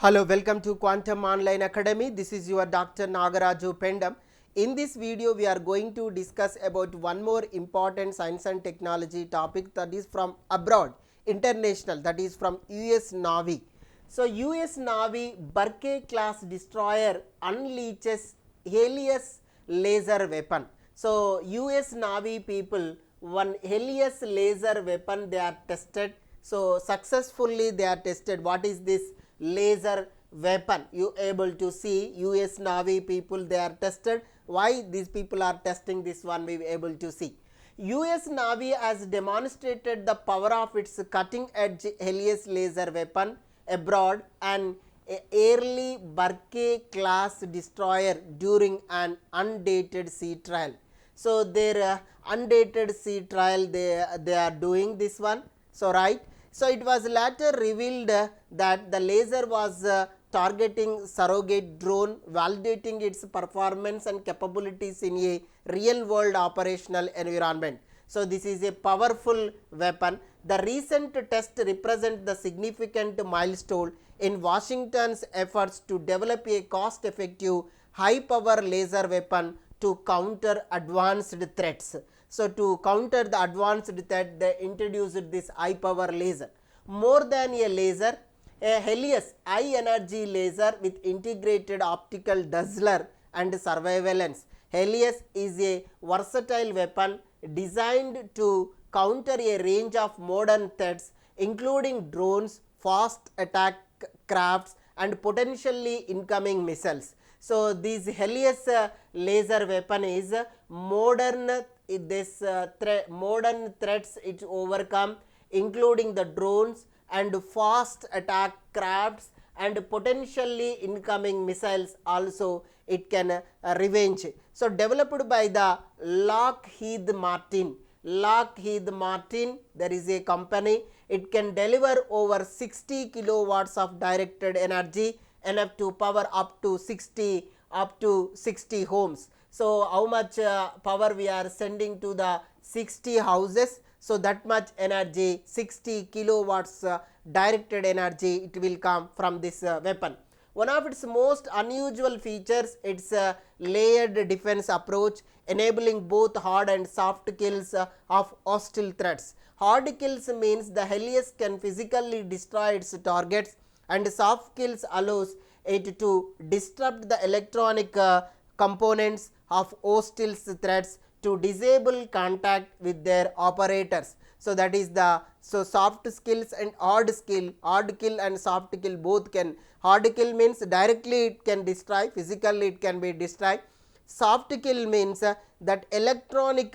Hello, welcome to Quantum Online Academy. This is your Dr. Nagaraju Pendam. In this video, we are going to discuss about one more important science and technology topic that is from abroad, international, that is from US Navy. So, US Navy Burke class destroyer unleashes Helios laser weapon. So, US Navy people, one Helios laser weapon they are tested. So, successfully they are tested. What is this laser weapon? You able to see US Navy people they are tested. Why these people are testing this one, we able to see. US Navy has demonstrated the power of its cutting edge Helios laser weapon abroad and early Burke class destroyer during an undated sea trial. So, their undated sea trial they are doing this one. So, right. So, it was later revealed that the laser was targeting surrogate drone, validating its performance and capabilities in a real world operational environment. So, this is a powerful weapon. The recent test represents the significant milestone in Washington's efforts to develop a cost effective high power laser weapon to counter advanced threats. So, to counter the advanced threat, they introduced this high power laser. More than a laser, a Helios high energy laser with integrated optical Dazzler and surveillance. Helios is a versatile weapon designed to counter a range of modern threats including drones, fast attack crafts and potentially incoming missiles. So, this Helios laser weapon is modern modern threats it overcome including the drones and fast attack crafts and potentially incoming missiles also it can revenge. So, developed by the Lockheed Martin. Lockheed Martin, there is a company, it can deliver over 60 kilowatts of directed energy enough to power up to 60 homes. So, how much power we are sending to the 60 houses? So, that much energy 60 kilowatts directed energy it will come from this weapon. One of its most unusual features its layered defense approach enabling both hard and soft kills of hostile threats. Hard kills means the Helios can physically destroy its targets and soft kills allows it to disrupt the electronic components of hostile threats to disable contact with their operators. So, that is the soft skills and hard kill and soft kill both can. Hard kill means directly it can destroy, physically it can be destroyed. Soft kill means that electronic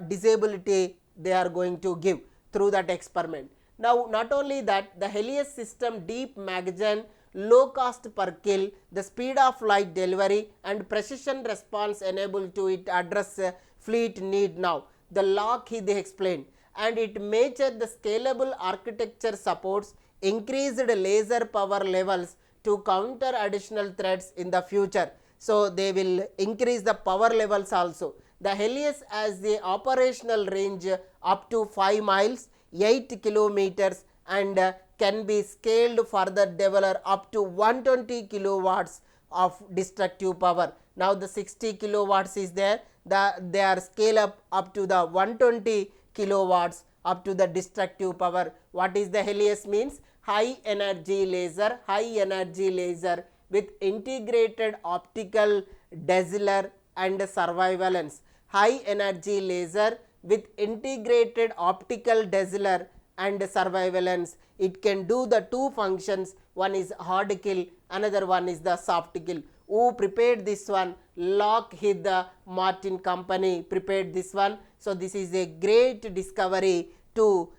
disability they are going to give through that experiment. Now, not only that, the Helios system deep magazine, low cost per kill, the speed of light delivery and precision response enable to it address fleet need now. The Lockheed explained, and it measured the scalable architecture supports increased laser power levels to counter additional threats in the future. So, they will increase the power levels also. The Helios has the operational range up to 5 miles, 8 kilometers and can be scaled further develop up to 120 kilowatts of destructive power. Now, the 60 kilowatts is there, they are scale up to the 120 kilowatts up to the destructive power. What is the Helios means? High energy laser with integrated optical Dazzler and surveillance. High energy laser with integrated optical Dazzler and surveillance. It can do the two functions, one is hard kill, another one is the soft kill. Who prepared this one? Lockheed Martin company prepared this one. So, this is a great discovery to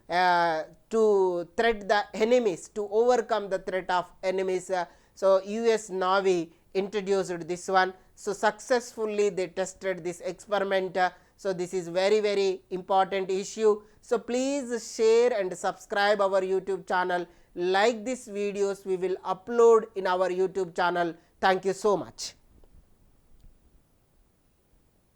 threat the enemies, to overcome the threat of enemies. So, US Navy introduced this one. So, successfully they tested this experiment. So, this is very important issue. So, please share and subscribe our YouTube channel. Like these videos we will upload in our YouTube channel. Thank you so much.